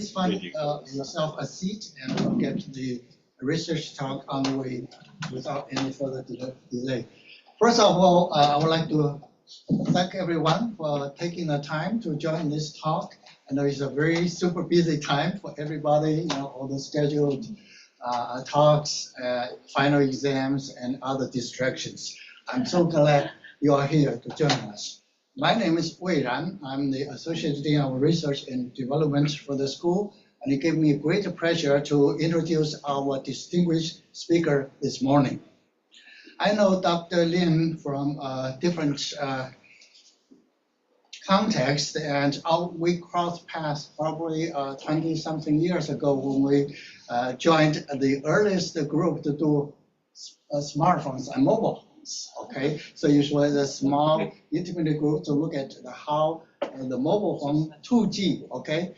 Please find yourself a seat and we'll get the research talk on the way without any further delay. First of all, I would like to thank everyone for taking the time to join this talk. I know it's a very super busy time for everybody, all the scheduled talks, final exams, and other distractions. I'm so glad you are here to join us. My name is Wei Ran. I'm the Associate Dean of Research and Development for the school, and it gave me great pleasure to introduce our distinguished speaker this morning. I know Dr. Lim from different contexts, and we crossed paths probably 20-something years ago when we joined the earliest group to do smartphones and mobile. Okay, so it was a small, intimate group to look at how the mobile phone 2G, okay,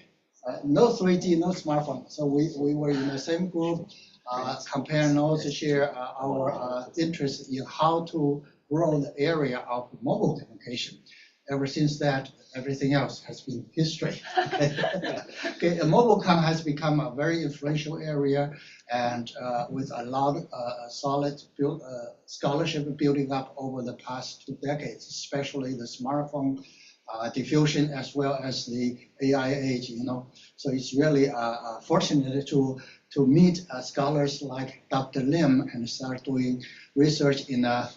no 3G, no smartphone. So we were in the same group, compare notes, share our interest in how to grow the area of mobile communication. Ever since that, everything else has been history. Okay, mobile com has become a very influential area, and with a lot of solid scholarship building up over the past 2 decades, especially the smartphone diffusion as well as the AI age. So it's really fortunate to meet scholars like Dr. Lim and start doing research in a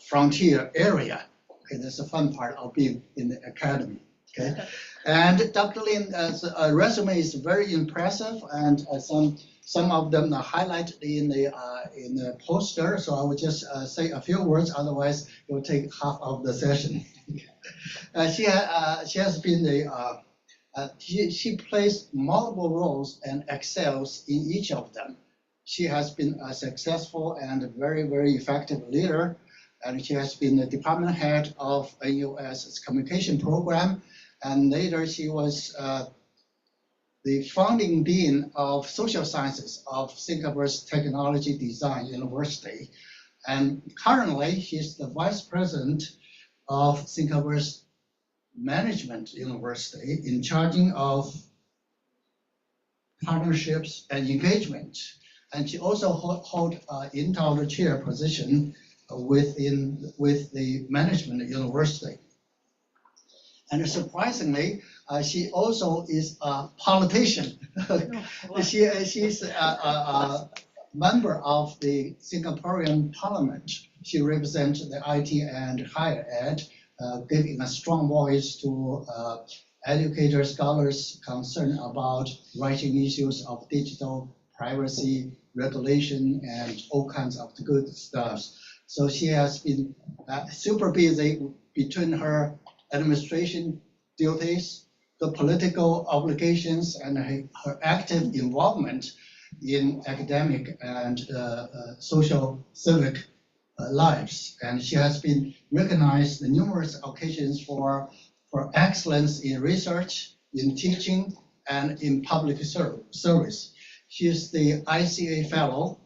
frontier area. Okay, that's the fun part of being in the academy. Okay, and Dr. Lim's resume is very impressive, and some of them are highlighted in the poster. So I will just say a few words. Otherwise, it will take half of the session. She has been she plays multiple roles and excels in each of them. She has been a successful and very, very effective leader. And she has been the department head of AUS's communication program. And later she was the founding dean of social sciences of Singapore's Technology Design University. And currently she's the vice president of Singapore's Management University in charge of partnerships and engagement. And she also holds an endowed chair position with the Management University. And surprisingly, she also is a politician. She's a member of the Singaporean Parliament. She represents the IT and higher ed, giving a strong voice to educators, scholars concerned about writing issues of digital privacy, regulation, and all kinds of good stuff. So she has been super busy between her administration duties, the political obligations, and her active involvement in academic and social civic lives. And she has been recognized on numerous occasions for excellence in research, in teaching, and in public service. She is the ICA Fellow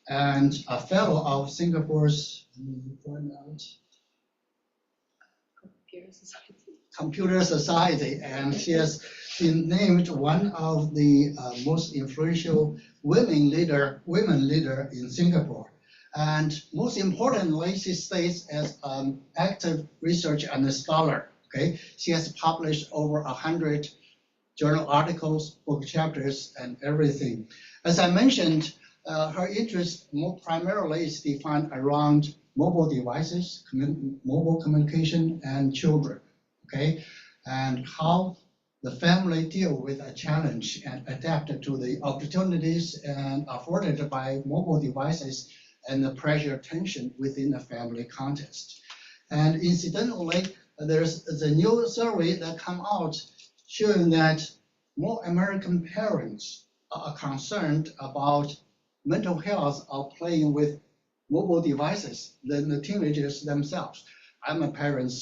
and a fellow of Singapore's Computer Society, and she has been named one of the most influential women leader in Singapore. And most importantly, she stays as an active researcher and a scholar. Okay, she has published over 100 journal articles, book chapters, and everything. As I mentioned, her interest more primarily is defined around mobile devices, mobile communication, and children, okay? And how the family deal with a challenge and adapt to the opportunities and afforded by mobile devices and the pressure tension within the family context. And incidentally, there's a new survey that come out showing that more American parents are concerned about mental health of playing with mobile devices than the teenagers themselves. I'm a parent,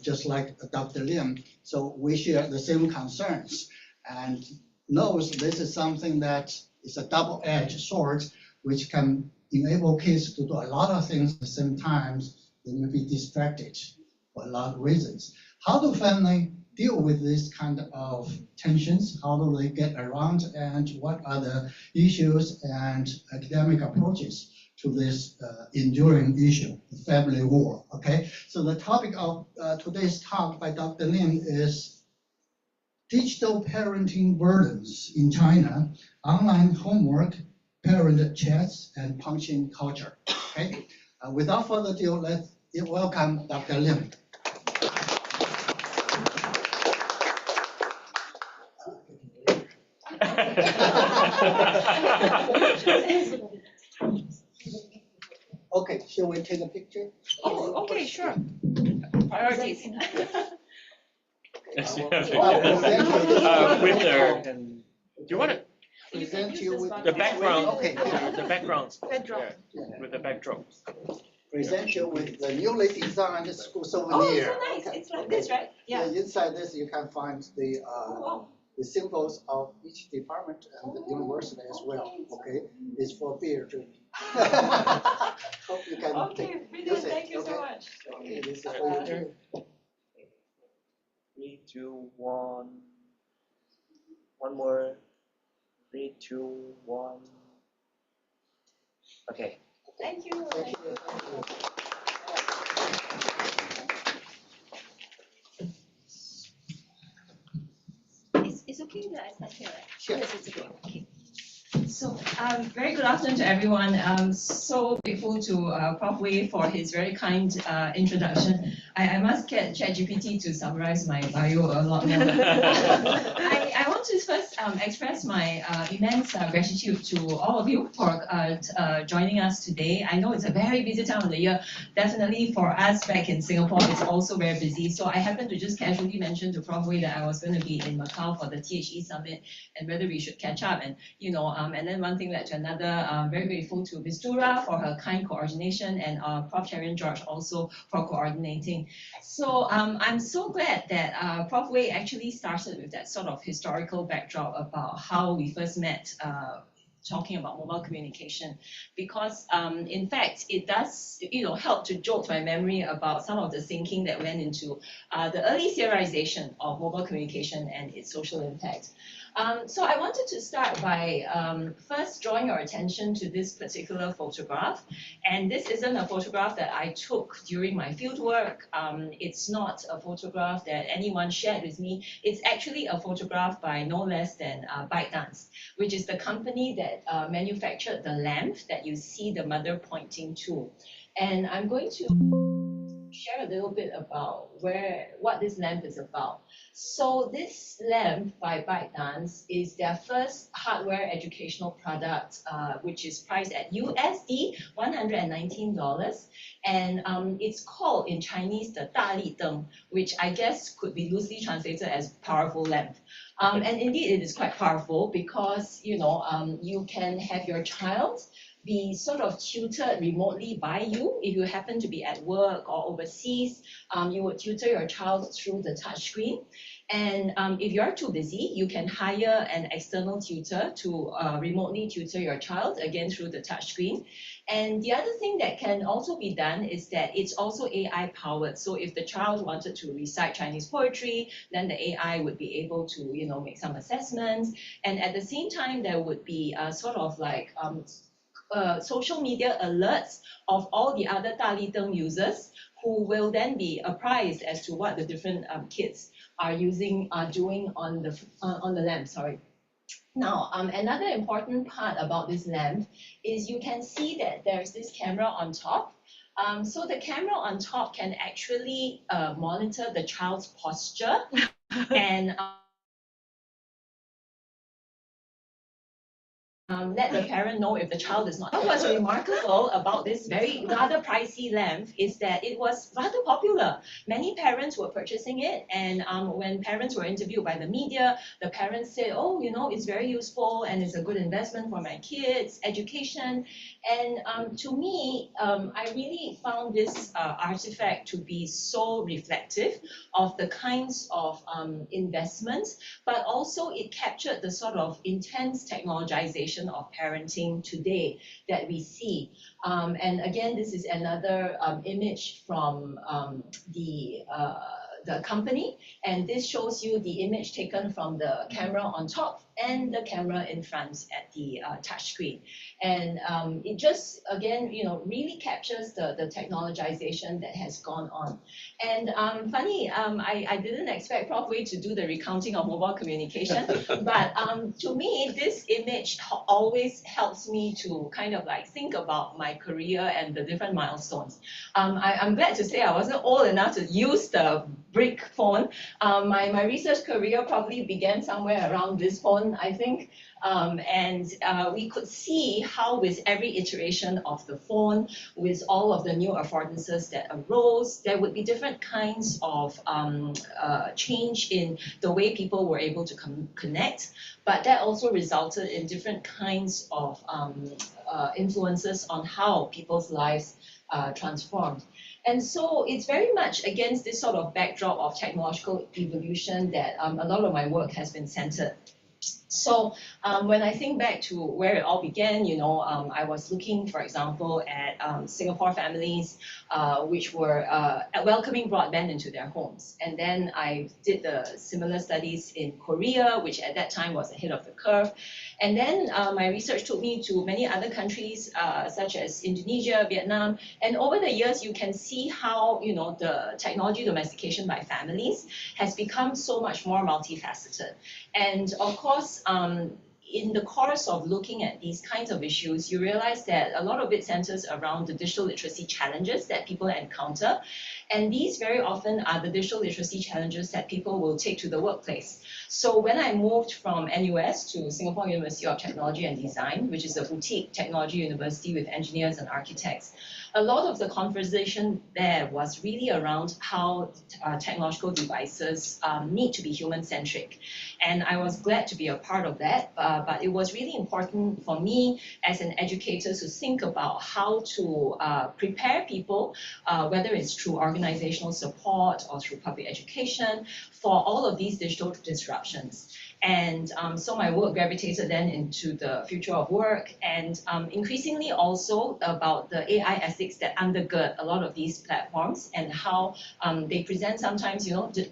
just like Dr. Lim, so we share the same concerns and knows this is something that is a double-edged sword, which can enable kids to do a lot of things at the same time. They may be distracted for a lot of reasons. How do families deal with this kind of tensions? How do they get around, and what are the issues and academic approaches to this enduring issue, the family war? Okay, so the topic of today's talk by Dr. Lim is digital parenting burdens in China, online homework, parent chats, and punching culture. Okay, without further ado, let's welcome Dr. Lim. Okay, shall we take a picture? Oh, okay, sure. Priorities. With the, do you want to Present you with the background? Okay, The background. Backdrop. Yeah, with the backdrop. present you with the newly designed school Oh, souvenir. so nice. It's like this, right? Yeah. Inside this, you can find the Wow. the symbols of each department and the university as well. Okay, it's for beer drinking. Hope you can Okay, use brilliant. it. Thank you so Okay? much. Okay, this is for you too. 3, 2, 1. One more. 3, 2, 1. Okay. Thank you. Thank you. Thank you. It's okay that I start here, right? Sure. Yes, it's okay. Okay. So, very good afternoon to everyone. I'm so grateful to Prof Wei for his very kind introduction. I must get ChatGPT to summarize my bio a lot more. I want to first express my immense gratitude to all of you for joining us today. I know it's a very busy time of the year. Definitely for us back in Singapore, it's also very busy. So I happened to just casually mention to Prof Wei that I was going to be in Macau for the THE Summit and whether we should catch up. And and then one thing led to another. Very grateful to Ms. Dura for her kind coordination and Prof. Chian George also for coordinating. So I'm so glad that Prof. Wei actually started with that sort of historical backdrop about how we first met talking about mobile communication, because in fact it does help to jolt my memory about some of the thinking that went into the early theorization of mobile communication and its social impact. So I wanted to start by first drawing your attention to this particular photograph. And this isn't a photograph that I took during my fieldwork. It's not a photograph that anyone shared with me. It's actually a photograph by no less than ByteDance, which is the company that manufactured the lamp that you see the mother pointing to. And I'm going to share a little bit about what this lamp is about. So this lamp by ByteDance is their first hardware educational product, which is priced at USD $119. And it's called in Chinese the 大力灯, which I guess could be loosely translated as powerful lamp. And indeed it is quite powerful because you can have your child be sort of tutored remotely by you. If you happen to be at work or overseas, you would tutor your child through the touch screen. And if you're too busy, you can hire an external tutor to remotely tutor your child, again through the touch screen. And the other thing that can also be done is that it's also AI powered. So if the child wanted to recite Chinese poetry, then the AI would be able to make some assessments. And at the same time, there would be sort of like social media alerts of all the other 大力灯 users who will then be apprised as to what the different kids are doing on the lamp. Sorry. Now, another important part about this lamp is you can see that there's this camera on top. So the camera on top can actually monitor the child's posture and let the parent know if the child is not. What's remarkable about this very rather pricey lamp is that it was rather popular. Many parents were purchasing it, and when parents were interviewed by the media, the parents said, oh, it's very useful and it's a good investment for my kids' education. And to me, I really found this artifact to be so reflective of the kinds of investments, but also it captured the sort of intense technologization of parenting today that we see. And again, this is another image from the the company, and this shows you the image taken from the camera on top and the camera in front at the touch screen. And it just, again, really captures the technologization that has gone on. And funny, I didn't expect Prof Wei to do the recounting of mobile communication, but to me, this image always helps me to kind of like think about my career and the different milestones. I'm glad to say I wasn't old enough to use the brick phone. My research career probably began somewhere around this phone, I think. And we could see how with every iteration of the phone, with all of the new affordances that arose, there would be different kinds of change in the way people were able to connect, but that also resulted in different kinds of influences on how people's lives transformed. And so it's very much against this sort of backdrop of technological evolution that a lot of my work has been centered. So when I think back to where it all began, I was looking, for example, at Singapore families which were welcoming broadband into their homes. And then I did the similar studies in Korea, which at that time was ahead of the curve. And then my research took me to many other countries, such as Indonesia, Vietnam. And over the years, you can see how, the technology domestication by families has become so much more multifaceted. And of course, in the course of looking at these kinds of issues, you realize that a lot of it centers around the digital literacy challenges that people encounter. And these very often are the digital literacy challenges that people will take to the workplace. So when I moved from NUS to Singapore University of Technology and Design, which is a boutique technology university with engineers and architects, a lot of the conversation there was really around how technological devices need to be human-centric. And I was glad to be a part of that, but it was really important for me as an educator to think about how to prepare people, whether it's through organizational support or through public education, for all of these digital disruptions. And so my work gravitated then into the future of work, and increasingly also about the AI ethics that undergird a lot of these platforms and how they present sometimes,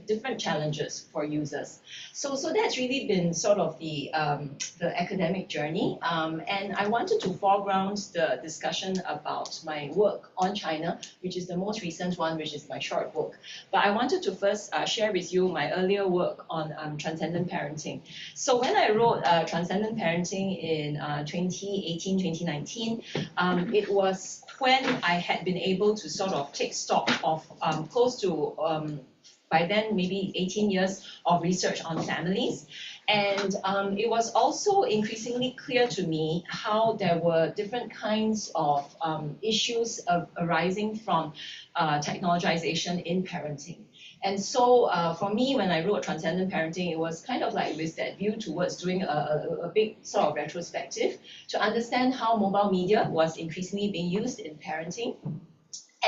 different challenges for users. So that's really been sort of the academic journey. And I wanted to foreground the discussion about my work on China, which is the most recent one, which is my short book. But I wanted to first share with you my earlier work on transcendent parenting. So when I wrote Transcendent Parenting in 2018, 2019, it was when I had been able to sort of take stock of close to, by then, maybe 18 years of research on families. And it was also increasingly clear to me how there were different kinds of issues arising from technologization in parenting. And so for me, when I wrote Transcendent Parenting, it was kind of like with that view towards doing a big sort of retrospective to understand how mobile media was increasingly being used in parenting.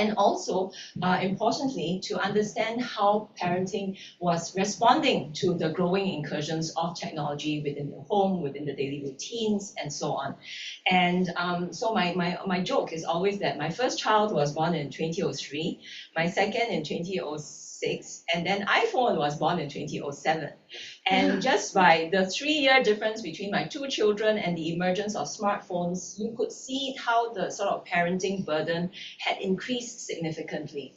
And also, importantly, to understand how parenting was responding to the growing incursions of technology within the home, within the daily routines, and so on. And so my joke is always that my first child was born in 2003, my second in 2006, and then iPhone was born in 2007. And just by the 3-year difference between my two children and the emergence of smartphones, you could see how the sort of parenting burden had increased significantly.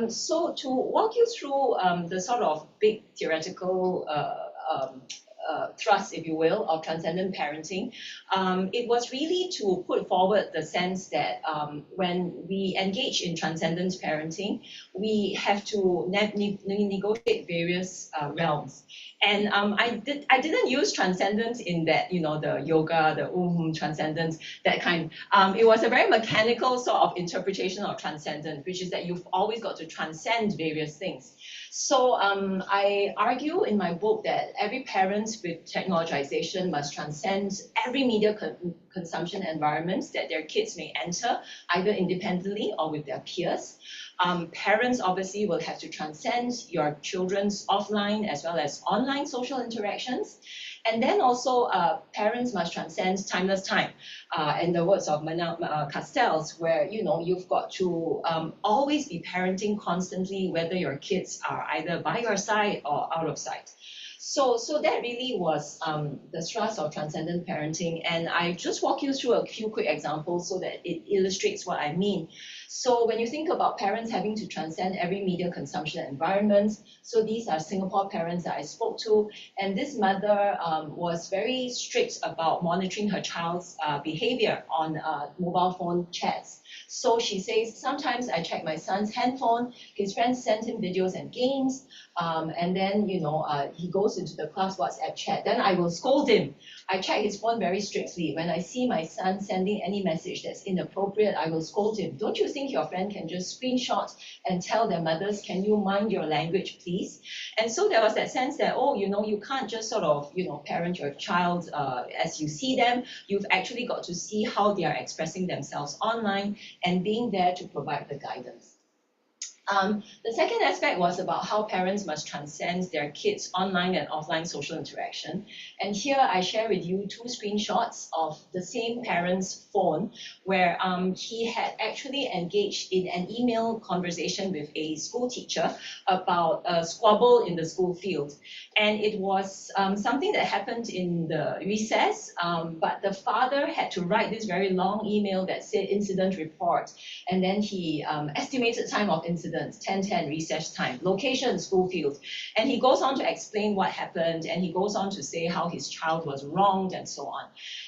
So to walk you through the sort of big theoretical thrust, if you will, of transcendent parenting, it was really to put forward the sense that when we engage in transcendent parenting, we have to negotiate various realms. And I didn't use transcendence in that, the yoga, the transcendence, that kind. It was a very mechanical sort of interpretation of transcendence, which is that you've always got to transcend various things. So I argue in my book that every parent with technologization must transcend every media consumption environment that their kids may enter, either independently or with their peers. Parents obviously will have to transcend your children's offline as well as online social interactions. And then also parents must transcend timeless time. In the words of Castells, where you've got to always be parenting constantly, whether your kids are either by your side or out of sight. So that really was the thrust of transcendent parenting, and I just walk you through a few quick examples so that it illustrates what I mean. So when you think about parents having to transcend every media consumption environment, so these are Singapore parents that I spoke to, and this mother was very strict about monitoring her child's behavior on mobile phone chats. So she says, sometimes I check my son's handphone, his friends send him videos and games, and then, he goes into the class WhatsApp chat. Then I will scold him. I check his phone very strictly. When I see my son sending any message that's inappropriate, I will scold him. Don't you think your friend can just screenshot and tell their mothers, can you mind your language, please? And so there was that sense that, you can't just sort of, parent your child as you see them. You've actually got to see how they are expressing themselves online and being there to provide the guidance. The second aspect was about how parents must transcend their kids' online and offline social interaction. And here I share with you two screenshots of the same parent's phone where he had actually engaged in an email conversation with a school teacher about a squabble in the school field. And it was something that happened in the recess, but the father had to write this very long email that said incident report. And then he estimated time of incident, 10:10 recess time, location, school field. And he goes on to explain what happened, and he goes on to say how his child was wronged and so on.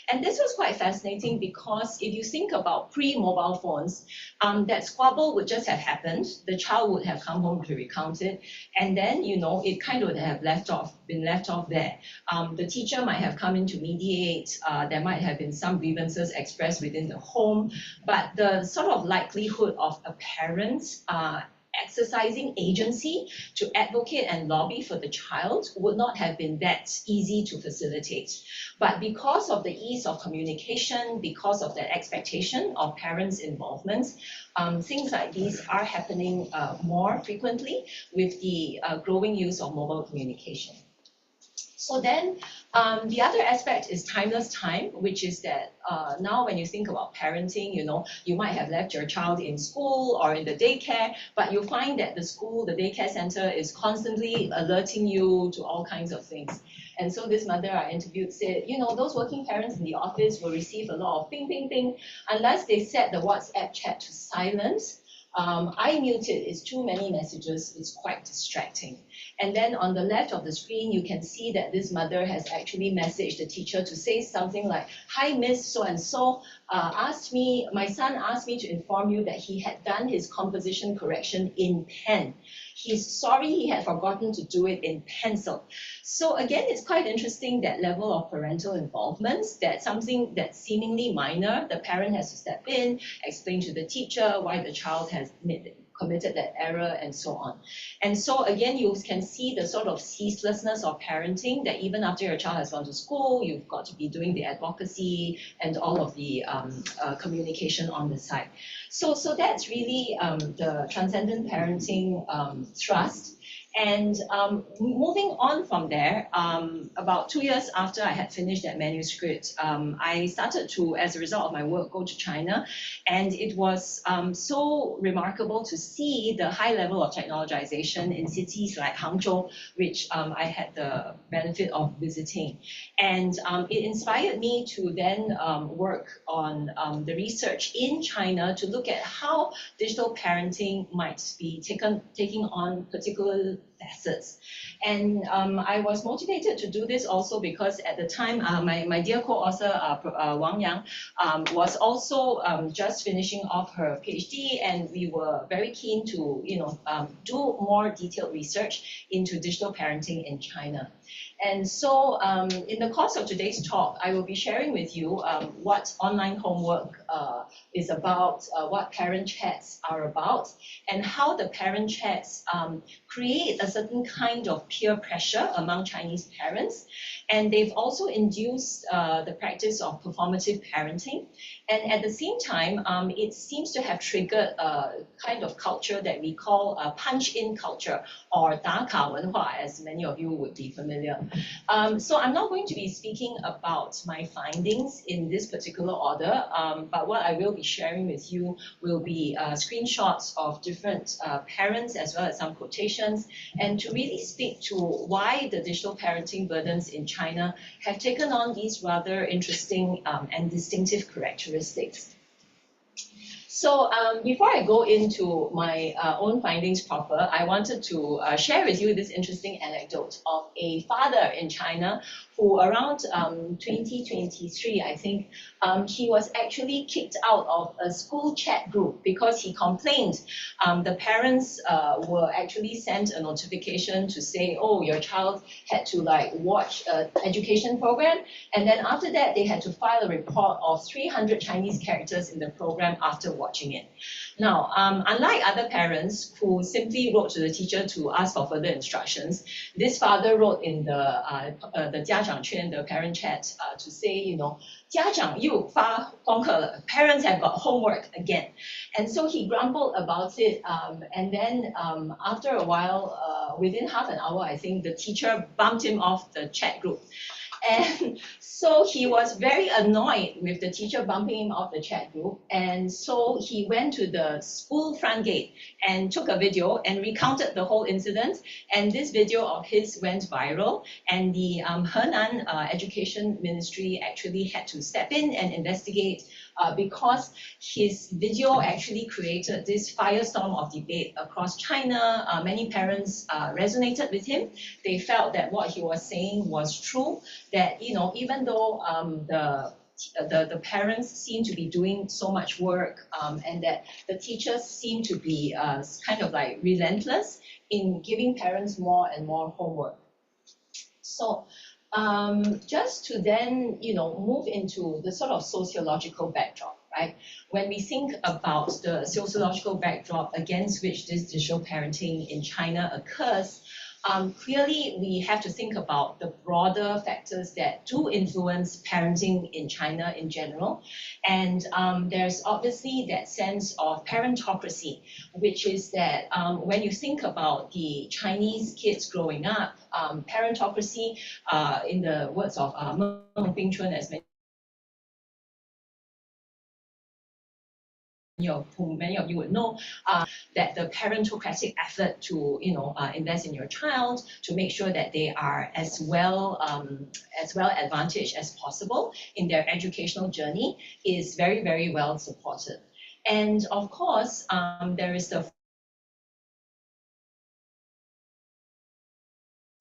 And this was quite fascinating because if you think about pre-mobile phones, that squabble would just have happened. The child would have come home to recount it, and then it kind of would have been left off there. The teacher might have come in to mediate. There might have been some grievances expressed within the home, but the sort of likelihood of a parent exercising agency to advocate and lobby for the child would not have been that easy to facilitate. But because of the ease of communication, because of the expectation of parents' involvement, things like these are happening more frequently with the growing use of mobile communication. So then the other aspect is timeless time, which is that now when you think about parenting, you might have left your child in school or in the daycare, but you find that the daycare center is constantly alerting you to all kinds of things. And so this mother I interviewed said, those working parents in the office will receive a lot of ping, ping, ping, unless they set the WhatsApp chat to silence. I mute it, it's too many messages, it's quite distracting. And then on the left of the screen, you can see that this mother has actually messaged the teacher to say something like, hi, Miss So-and-so, my son asked me to inform you that he had done his composition correction in pen. He's sorry he had forgotten to do it in pencil. So again, it's quite interesting, that level of parental involvement, that something that's seemingly minor, the parent has to step in, explain to the teacher why the child has committed that error and so on. And so again, you can see the sort of ceaselessness of parenting, that even after your child has gone to school, you've got to be doing the advocacy and all of the communication on the side. So that's really the transcendent parenting thrust. And moving on from there, about 2 years after I had finished that manuscript, I started to, as a result of my work, go to China. And it was so remarkable to see the high level of technologization in cities like Hangzhou, which I had the benefit of visiting. And it inspired me to then work on the research in China to look at how digital parenting might be taking on particular facets. And I was motivated to do this also because at the time, my dear co-author, Wang Yang, was also just finishing off her PhD, and we were very keen to do more detailed research into digital parenting in China. And so in the course of today's talk, I will be sharing with you what online homework is about, what parent chats are about, and how the parent chats create a certain kind of peer pressure among Chinese parents. And they've also induced the practice of performative parenting. And at the same time, it seems to have triggered a kind of culture that we call punch-in culture, or 打卡文化, as many of you would be familiar. So I'm not going to be speaking about my findings in this particular order, but what I will be sharing with you will be screenshots of different parents, as well as some quotations, and to really speak to why the digital parenting burdens in China have taken on these rather interesting and distinctive characteristics. So before I go into my own findings proper, I wanted to share with you this interesting anecdote of a father in China who around 2023, I think, he was actually kicked out of a school chat group because he complained the parents were actually sent a notification to say, oh, your child had to like watch an education program, and then after that they had to file a report of 300 Chinese characters in the program after watching it. Now, unlike other parents who simply wrote to the teacher to ask for further instructions, this father wrote in the 家长圈, the parent chat, to say, you know, 家长又发功课了, parents have got homework again. And so he grumbled about it, and then after a while, within half an hour, I think, the teacher bumped him off the chat group. And so he was very annoyed with the teacher bumping him off the chat group. And so he went to the school front gate and took a video and recounted the whole incident. And this video of his went viral. And the Henan Education Ministry actually had to step in and investigate because his video actually created this firestorm of debate across China. Many parents resonated with him. They felt that what he was saying was true, that, you know, even though the parents seem to be doing so much work, and that the teachers seem to be kind of like relentless in giving parents more and more homework. So just to then, you know, move into the sort of sociological backdrop, right? When we think about the sociological backdrop against which this digital parenting in China occurs, clearly we have to think about the broader factors that do influence parenting in China in general. And there's obviously that sense of parentocracy, which is that when you think about the Chinese kids growing up, parentocracy, in the words of Meng Bingchun, as many of you would know, that the parentocratic effort to, you know, invest in your child, to make sure that they are as well advantaged as possible in their educational journey, is very, very well supported. And of course, there is the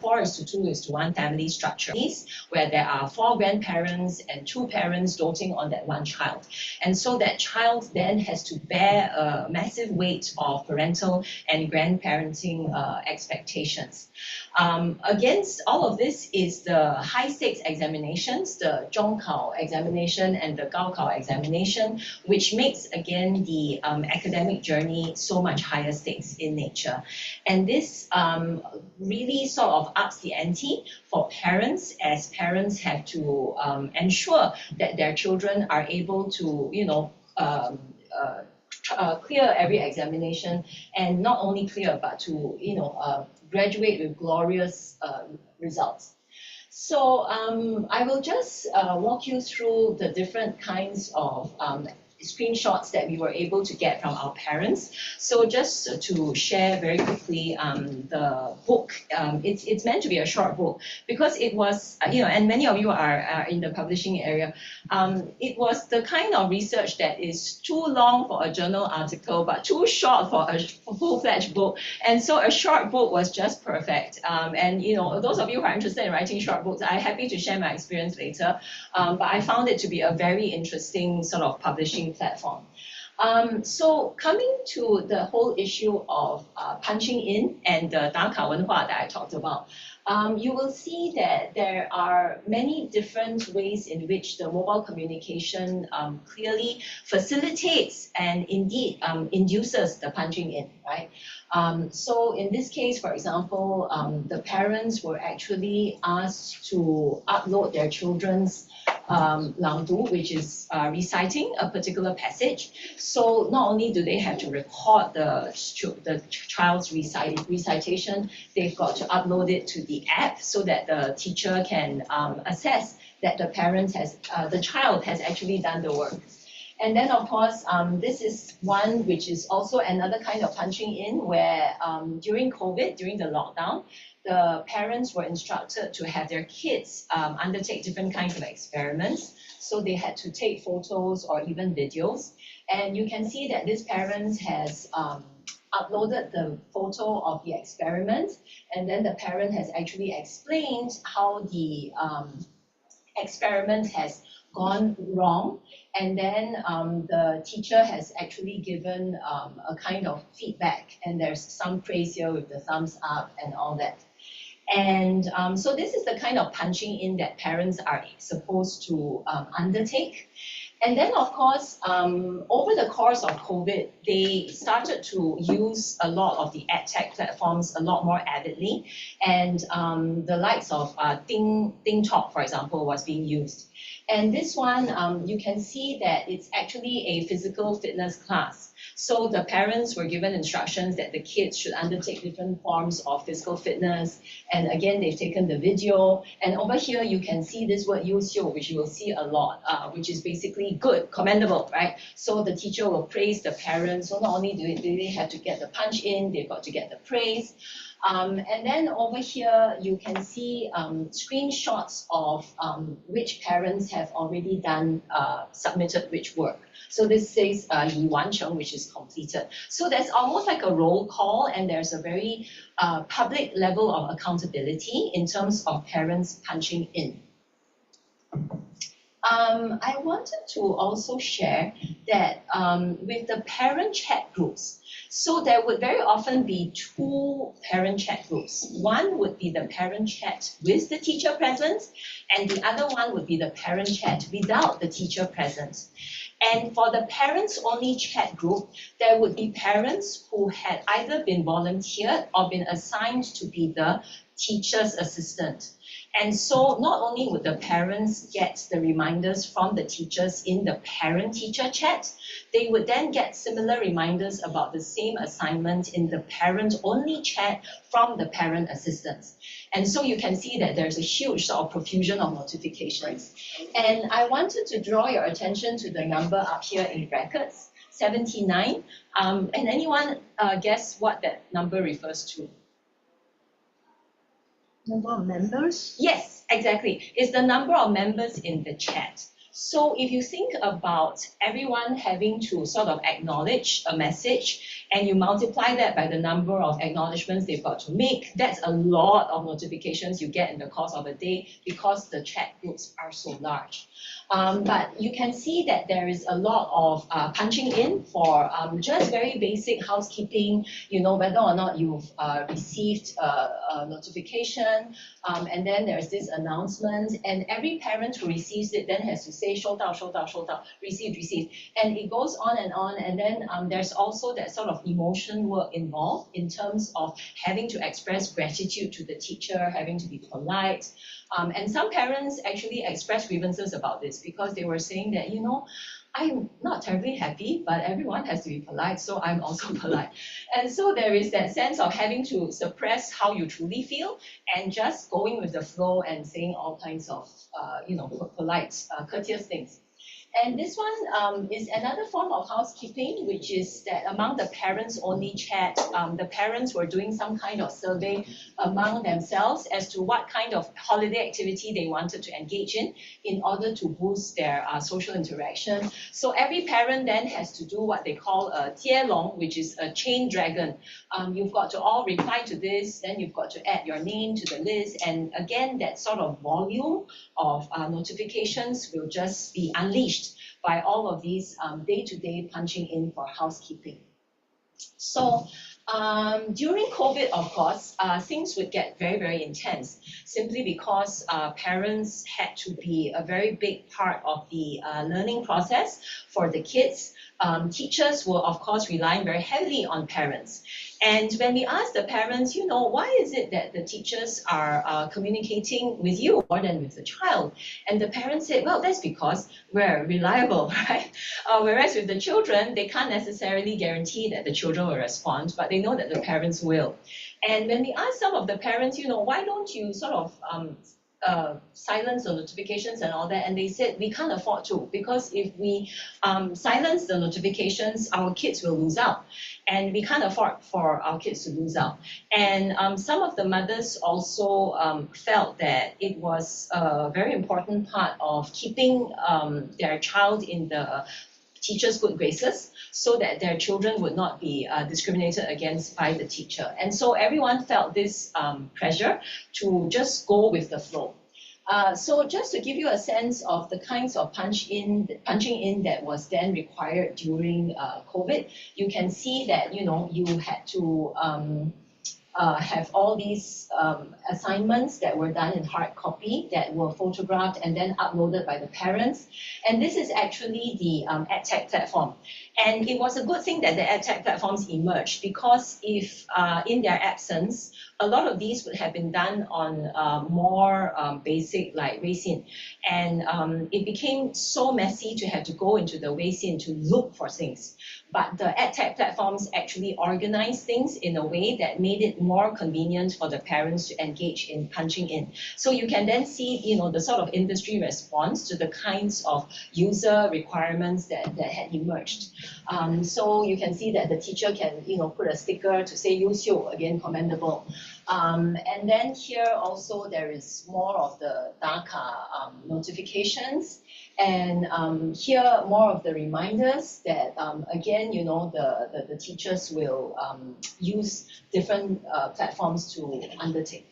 4:2:1 family structure, where there are 4 grandparents and 2 parents doting on that one child. And so that child then has to bear a massive weight of parental and grandparenting expectations. Against all of this is the high stakes examinations, the Zhongkao examination and the Gaokao examination, which makes, again, the academic journey so much higher stakes in nature. And this really sort of ups the ante for parents, as parents have to ensure that their children are able to, you know, clear every examination, and not only clear, but to, you know, graduate with glorious results. So I will just walk you through the different kinds of screenshots that we were able to get from our parents. So just to share very quickly the book, it's meant to be a short book because it was, you know, and many of you are in the publishing area, it was the kind of research that is too long for a journal article, but too short for a full-fledged book. And so a short book was just perfect. And, you know, those of you who are interested in writing short books, I'm happy to share my experience later. But I found it to be a very interesting sort of publishing platform. So coming to the whole issue of punching in and the 打卡文化 that I talked about, you will see that there are many different ways in which the mobile communication clearly facilitates and indeed induces the punching in, right? So in this case, for example, the parents were actually asked to upload their children's langdu, which is reciting a particular passage. So not only do they have to record the child's recitation, they've got to upload it to the app so that the teacher can assess that the child has actually done the work. And then, of course, this is one which is also another kind of punching in where during COVID, during the lockdown, the parents were instructed to have their kids undertake different kinds of experiments. So they had to take photos or even videos. And you can see that this parent has uploaded the photo of the experiment. And then the parent has actually explained how the experiment has gone wrong, and then the teacher has actually given a kind of feedback, and there's some praise here with the thumbs up and all that. And so this is the kind of punching in that parents are supposed to undertake. And then, of course, over the course of COVID, they started to use a lot of the edtech platforms a lot more avidly, and the likes of Ting Talk, for example, was being used. And this one, you can see that it's actually a physical fitness class. So the parents were given instructions that the kids should undertake different forms of physical fitness. And again, they've taken the video. And over here, you can see this word 优秀, which you will see a lot, which is basically good, commendable, right? So the teacher will praise the parents. So not only do they have to get the punch in, they've got to get the praise. And then over here, you can see screenshots of which parents have already done, submitted which work. So this says Yi Wancheng, which is completed. So there's almost like a roll call, and there's a very public level of accountability in terms of parents punching in. I wanted to also share that with the parent chat groups, so there would very often be two parent chat groups. One would be the parent chat with the teacher present, and the other one would be the parent chat without the teacher present. And for the parents-only chat group, there would be parents who had either been volunteered or been assigned to be the teacher's assistant. And so not only would the parents get the reminders from the teachers in the parent-teacher chat, they would then get similar reminders about the same assignment in the parent-only chat from the parent assistants. And so you can see that there's a huge sort of profusion of notifications. And I wanted to draw your attention to the number up here in brackets, 79. And anyone guess what that number refers to? Number of members? Yes, exactly. It's the number of members in the chat. So if you think about everyone having to sort of acknowledge a message and you multiply that by the number of acknowledgements they've got to make, that's a lot of notifications you get in the course of a day because the chat groups are so large. But you can see that there is a lot of punching in for just very basic housekeeping, you know, whether or not you've received a notification, and then there's this announcement, and every parent who receives it then has to say 收到, 收到, 收到, received, received, and it goes on, and then there's also that sort of emotion work involved in terms of having to express gratitude to the teacher, having to be polite. And some parents actually expressed grievances about this because they were saying that, you know, I'm not terribly happy, but everyone has to be polite, so I'm also polite. And so there is that sense of having to suppress how you truly feel and just going with the flow and saying all kinds of, you know, polite, courteous things. And this one is another form of housekeeping, which is that among the parents-only chat, the parents were doing some kind of survey among themselves as to what kind of holiday activity they wanted to engage in order to boost their social interaction. So every parent then has to do what they call a 接龙, which is a chain dragon. You've got to all reply to this, then you've got to add your name to the list, and again, that sort of volume of notifications will just be unleashed by all of these day-to-day punching in for housekeeping. So During COVID, of course, things would get very, very intense simply because parents had to be a very big part of the learning process for the kids. Teachers were, of course, relying very heavily on parents. And when we asked the parents, why is it that the teachers are communicating with you more than with the child? And the parents said, well, that's because we're reliable, right? Whereas with the children, they can't necessarily guarantee that the children will respond, but they know that the parents will. And when we asked some of the parents, why don't you sort of silence the notifications and all that, and they said we can't afford to, because if we silence the notifications, our kids will lose out, and we can't afford for our kids to lose out. And some of the mothers also felt that it was a very important part of keeping their child in the teacher's good graces, so that their children would not be discriminated against by the teacher. And so everyone felt this pressure to just go with the flow. So just to give you a sense of the kinds of punching in that was then required during COVID, you can see that you had to have all these assignments that were done in hard copy that were photographed and then uploaded by the parents. And this is actually the EdTech platform. And it was a good thing that the EdTech platforms emerged, because if in their absence, a lot of these would have been done on more basic like Weixin. And it became so messy to have to go into the Weixin to look for things. But the EdTech platforms actually organized things in a way that made it more convenient for the parents to engage in punching in. So you can then see, the sort of industry response to the kinds of user requirements that had emerged. So you can see that the teacher can, put a sticker to say "use you," again, commendable. And then here also there is more of the DACA notifications. And here more of the reminders that, again, the teachers will use different platforms to undertake.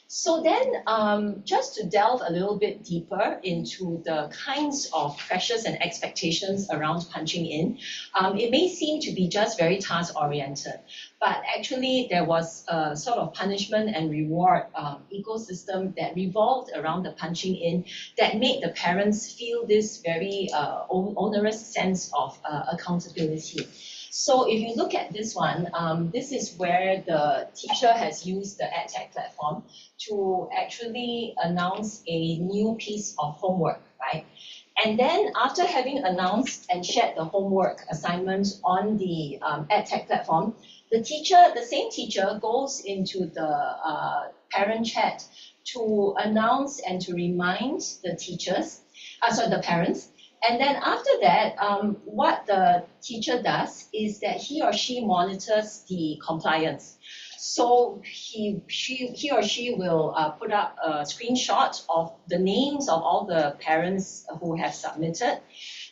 So then, just to delve a little bit deeper into the kinds of pressures and expectations around punching in, it may seem to be just very task-oriented, but actually there was a sort of punishment and reward ecosystem that revolved around the punching in that made the parents feel this very onerous sense of accountability. So if you look at this one, this is where the teacher has used the EdTech platform to actually announce a new piece of homework, right? And then after having announced and shared the homework assignment on the EdTech platform, the same teacher goes into the parent chat to announce and to remind the the parents. And then after that, what the teacher does is that he or she monitors the compliance. So he or she will put up a screenshot of the names of all the parents who have submitted,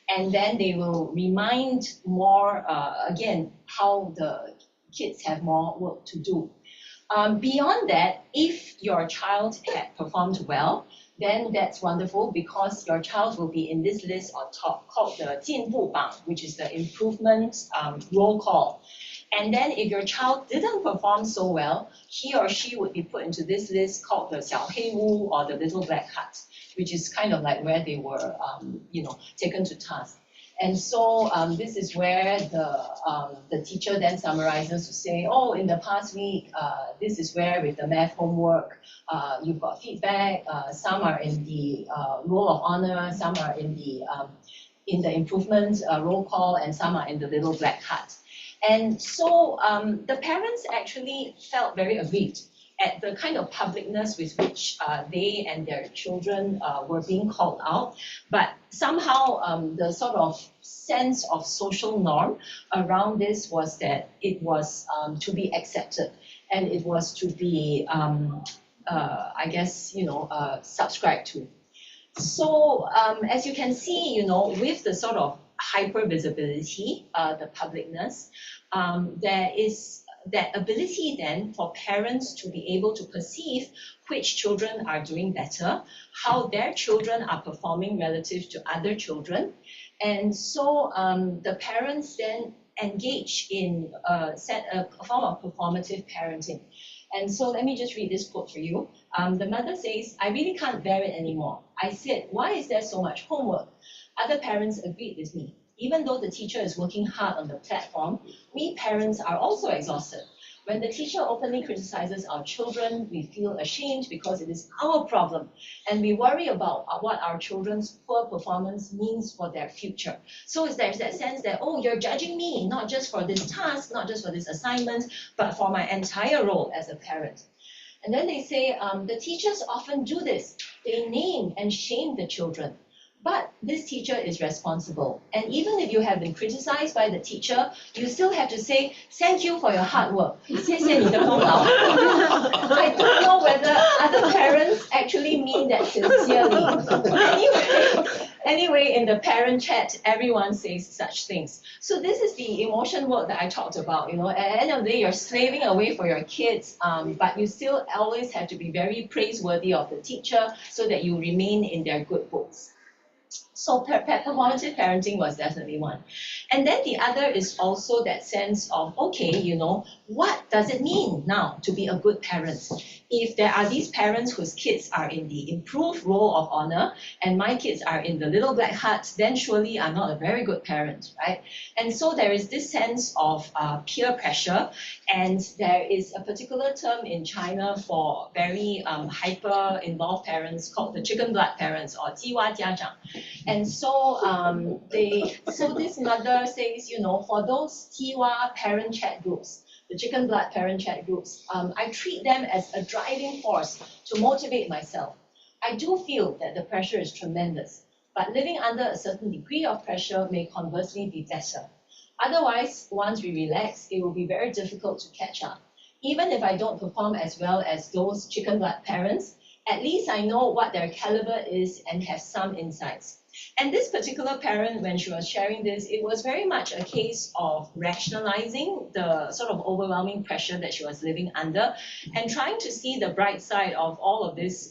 and then they will remind more, again, how the kids have more work to do. Beyond that, if your child had performed well, then that's wonderful, because your child will be in this list on top called the 进步榜, which is the improvement roll call. And then if your child didn't perform so well, he or she would be put into this list called the 小黑屋 or the little black hat, which is kind of like where they were taken to task. And so this is where the teacher then summarizes to say, oh, in the past week, this is where with the math homework, you've got feedback. Some are in the roll of honor, some are in the improvement roll call, and some are in the little black hat. And so the parents actually felt very aggrieved at the kind of publicness with which they and their children were being called out. But somehow the sort of sense of social norm around this was that it was to be accepted, and it was to be, I guess, subscribed to. So as you can see, with the sort of hyper visibility, the publicness, there is that ability then for parents to be able to perceive which children are doing better, how their children are performing relative to other children. And so the parents then engage in a form of performative parenting. And so let me just read this quote for you. The mother says, "I really can't bear it anymore. I said, why is there so much homework? Other parents agreed with me. Even though the teacher is working hard on the platform, we parents are also exhausted. When the teacher openly criticizes our children, we feel ashamed because it is our problem, and we worry about what our children's poor performance means for their future." So there's that sense that, oh, you're judging me, not just for this task, not just for this assignment, but for my entire role as a parent. And then they say, the teachers often do this. They name and shame the children. But this teacher is responsible. And even if you have been criticized by the teacher, you still have to say, thank you for your hard work. 谢谢你的功劳. I don't know whether other parents actually mean that sincerely. Anyway, in the parent chat, everyone says such things. So this is the emotion work that I talked about. At the end of the day, you're slaving away for your kids, but you still always have to be very praiseworthy of the teacher so that you remain in their good books. So performative parenting was definitely one. And then the other is also that sense of, okay, what does it mean now to be a good parent? If there are these parents whose kids are in the improved role of honor and my kids are in the little black hut, then surely I'm not a very good parent, right? And so there is this sense of peer pressure, and there is a particular term in China for very hyper-involved parents called the chicken blood parents, or 鸡娃家长. And so so this mother says, for those Tiwa parent chat groups, the chicken blood parent chat groups, I treat them as a driving force to motivate myself. I do feel that the pressure is tremendous, but living under a certain degree of pressure may conversely be better. Otherwise, once we relax, it will be very difficult to catch up. Even if I don't perform as well as those chicken blood parents, at least I know what their caliber is and have some insights. And this particular parent, when she was sharing this, it was very much a case of rationalizing the sort of overwhelming pressure that she was living under and trying to see the bright side of all of this,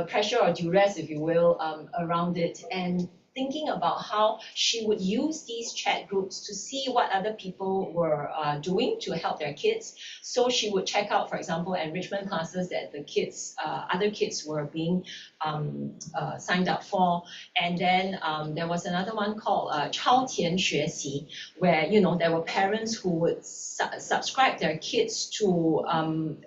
pressure or duress, if you will, around it, and thinking about how she would use these chat groups to see what other people were doing to help their kids. So she would check out, for example, enrichment classes that the kids, other kids were being signed up for. And then there was another one called 超前学习, where there were parents who would subscribe their kids to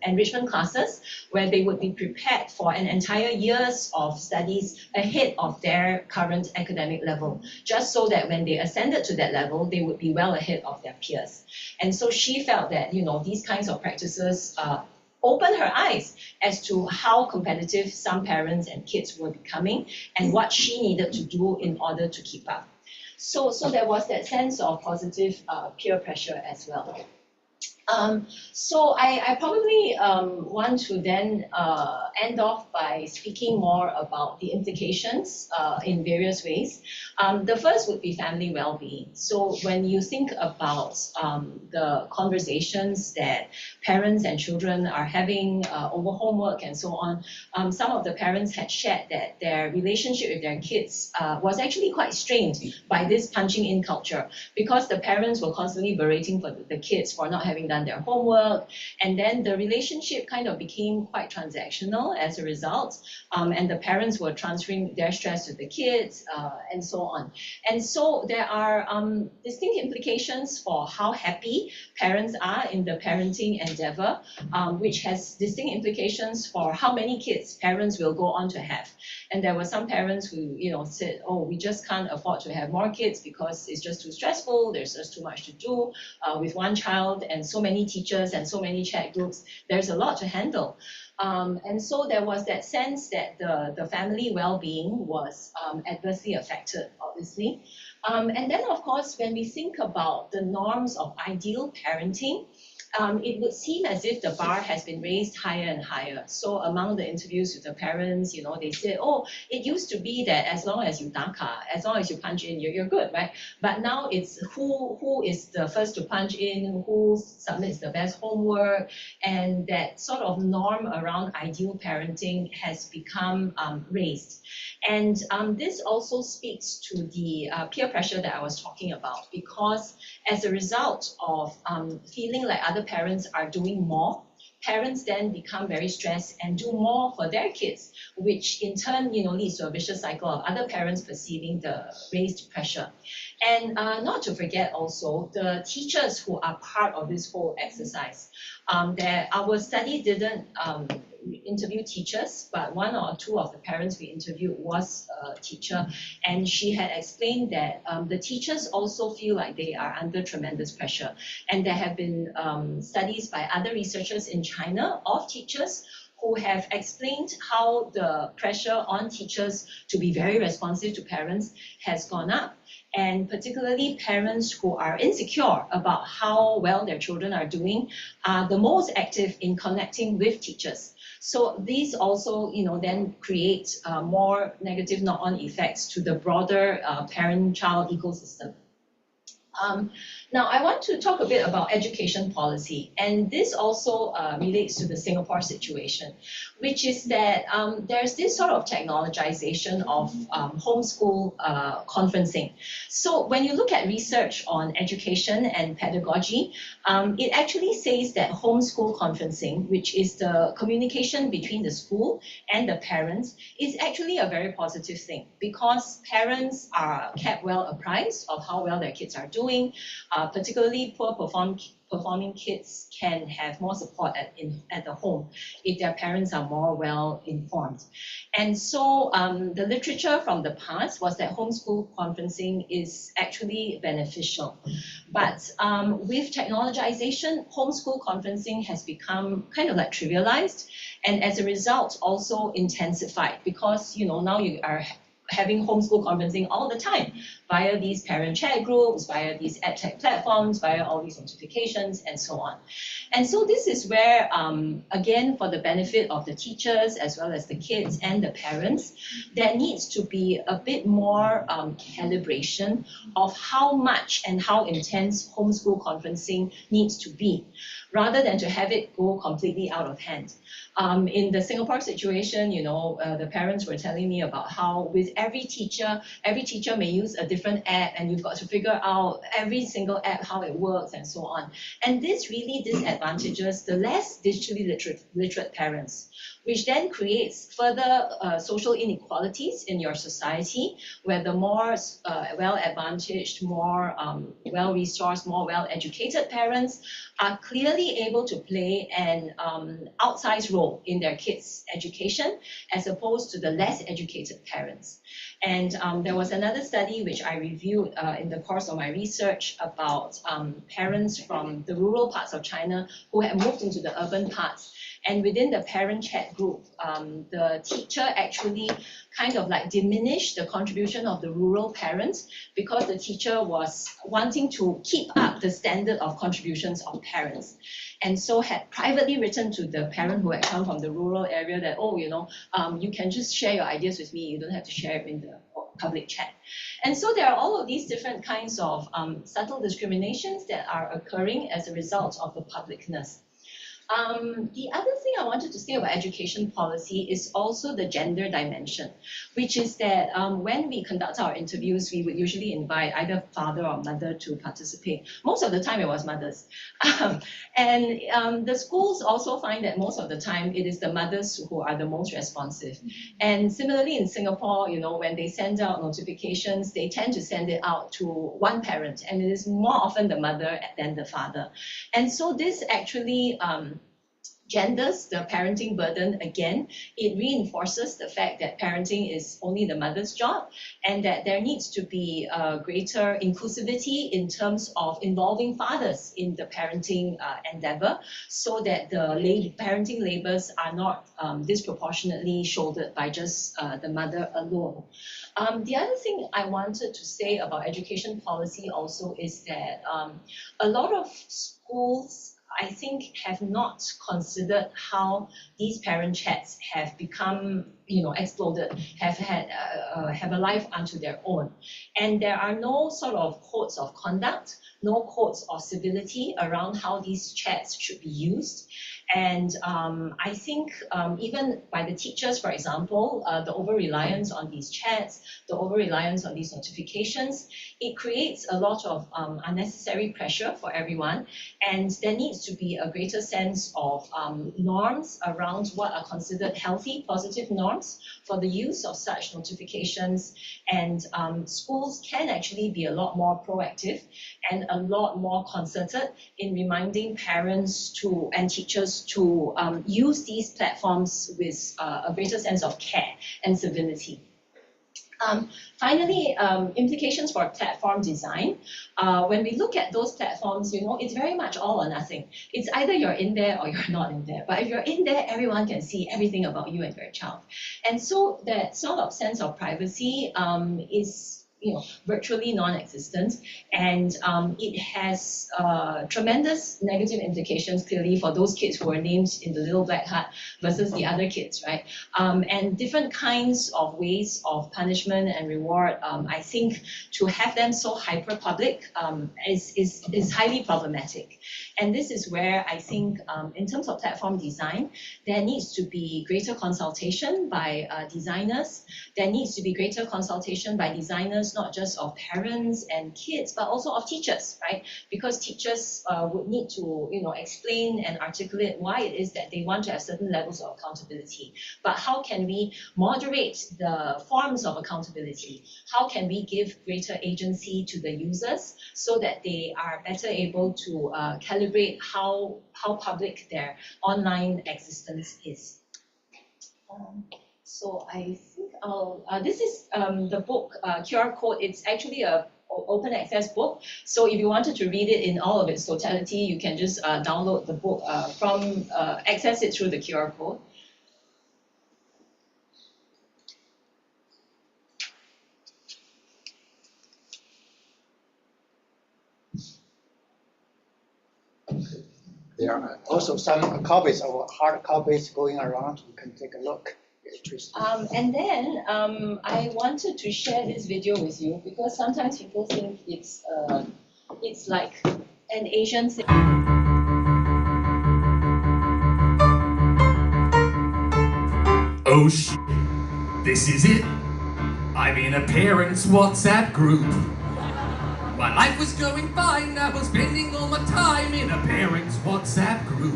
enrichment classes where they would be prepared for an entire years of studies ahead of their current academic level, just so that when they ascended to that level, they would be well ahead of their peers. And so she felt that these kinds of practices opened her eyes as to how competitive some parents and kids were becoming and what she needed to do in order to keep up. So there was that sense of positive peer pressure as well. So I probably want to then end off by speaking more about the implications in various ways. The first would be family well-being. So when you think about the conversations that parents and children are having over homework and so on, some of the parents had shared that their relationship with their kids was actually quite strained by this punching in culture, because the parents were constantly berating for the kids for not having done their homework, and then the relationship kind of became quite transactional as a result, and the parents were transferring their stress to the kids and so on. And so there are distinct implications for how happy parents are in the parenting endeavor, which has distinct implications for how many kids parents will go on to have. And there were some parents who said, oh, we just can't afford to have more kids because it's just too stressful, there's just too much to do with one child and so many teachers and so many chat groups. There's a lot to handle. And so there was that sense that the family well-being was adversely affected, obviously. And then, of course, when we think about the norms of ideal parenting, it would seem as if the bar has been raised higher and higher. So among the interviews with the parents, they said, oh, it used to be that as long as you daka, as long as you punch in, you're good, right? But now it's who is the first to punch in, who submits the best homework, and that sort of norm around ideal parenting has become raised. And this also speaks to the peer pressure that I was talking about, because as a result of feeling like other parents are doing more, parents then become very stressed and do more for their kids, which in turn, leads to a vicious cycle of other parents perceiving the raised pressure. And not to forget also the teachers who are part of this whole exercise. Our study didn't interview teachers, but one or two of the parents we interviewed was a teacher, and she had explained that the teachers also feel like they are under tremendous pressure. And there have been studies by other researchers in China of teachers who have explained how the pressure on teachers to be very responsive to parents has gone up. And particularly parents who are insecure about how well their children are doing are the most active in connecting with teachers. So these also, then create more negative knock-on effects to the broader parent-child ecosystem. Now, I want to talk a bit about education policy, and this also relates to the Singapore situation, which is that there's this sort of technologization of homeschool conferencing. So when you look at research on education and pedagogy, it actually says that homeschool conferencing, which is the communication between the school and the parents, is actually a very positive thing, because parents are kept well apprised of how well their kids are doing. Particularly poor performing kids can have more support at the home if their parents are more well informed. And so the literature from the past was that homeschool conferencing is actually beneficial. But with technologization, homeschool conferencing has become kind of like trivialized, and as a result also intensified, because now you are having homeschool conferencing all the time via these parent chat groups, via these edtech platforms, via all these notifications, and so on. And so this is where, again, for the benefit of the teachers as well as the kids and the parents, there needs to be a bit more calibration of how much and how intense homeschool conferencing needs to be, rather than to have it go completely out of hand. In the Singapore situation, the parents were telling me about how with every teacher may use a different app, and you've got to figure out every single app, how it works, and so on. And this really disadvantages the less digitally literate parents, which then creates further social inequalities in your society, where the more well-advantaged, more well-resourced, more well-educated parents are clearly able to play an outsized role in their kids' education, as opposed to the less educated parents. And there was another study which I reviewed in the course of my research about parents from the rural parts of China who had moved into the urban parts. And within the parent chat group, the teacher actually kind of like diminished the contribution of the rural parents, because the teacher was wanting to keep up the standard of contributions of parents. And so had privately written to the parent who had come from the rural area that, you can just share your ideas with me, you don't have to share it in the public chat. And so there are all of these different kinds of subtle discriminations that are occurring as a result of the publicness. The other thing I wanted to say about education policy is also the gender dimension, which is that when we conduct our interviews, we would usually invite either father or mother to participate. Most of the time it was mothers. And the schools also find that most of the time it is the mothers who are the most responsive. And similarly in Singapore, when they send out notifications, they tend to send it out to one parent, and it is more often the mother than the father. And so this actually genders the parenting burden again. It reinforces the fact that parenting is only the mother's job, and that there needs to be greater inclusivity in terms of involving fathers in the parenting endeavor, so that the parenting labors are not disproportionately shouldered by just the mother alone. The other thing I wanted to say about education policy also is that a lot of schools I think, have not considered how these parent chats have become, exploded, have a life unto their own. And there are no sort of codes of conduct, no codes of civility around how these chats should be used. And I think even by the teachers, for example, the over-reliance on these chats, the over-reliance on these notifications, it creates a lot of unnecessary pressure for everyone. And there needs to be a greater sense of norms around what are considered healthy, positive norms for the use of such notifications. And schools can actually be a lot more proactive and a lot more concerted in reminding parents and teachers to use these platforms with a greater sense of care and civility. Finally, implications for platform design. When we look at those platforms, it's very much all or nothing. It's either you're in there or you're not in there. But if you're in there, everyone can see everything about you and your child. And so that sort of sense of privacy is virtually non-existent, and it has tremendous negative implications clearly for those kids who are named in the little black hut versus the other kids, right? And different kinds of ways of punishment and reward. I think to have them so hyper public is highly problematic. And this is where I think in terms of platform design, there needs to be greater consultation by designers. There needs to be greater consultation by designers, not just of parents and kids, but also of teachers, right? Because teachers would need to, explain and articulate why it is that they want to have certain levels of accountability. But how can we moderate the forms of accountability? How can we give greater agency to the users so that they are better able to calibrate how public their online existence is? So I think this is the book, QR Code. It's actually a open access book. So if you wanted to read it in all of its totality, you can just download the book access it through the QR code. There are also some copies or hard copies going around. You can take a look. And then I wanted to share this video with you because sometimes people think it's like an Asian thing. Oh shit, this is it. I'm in a parents' WhatsApp group. My life was going fine, I was spending all my time in a parents' WhatsApp group.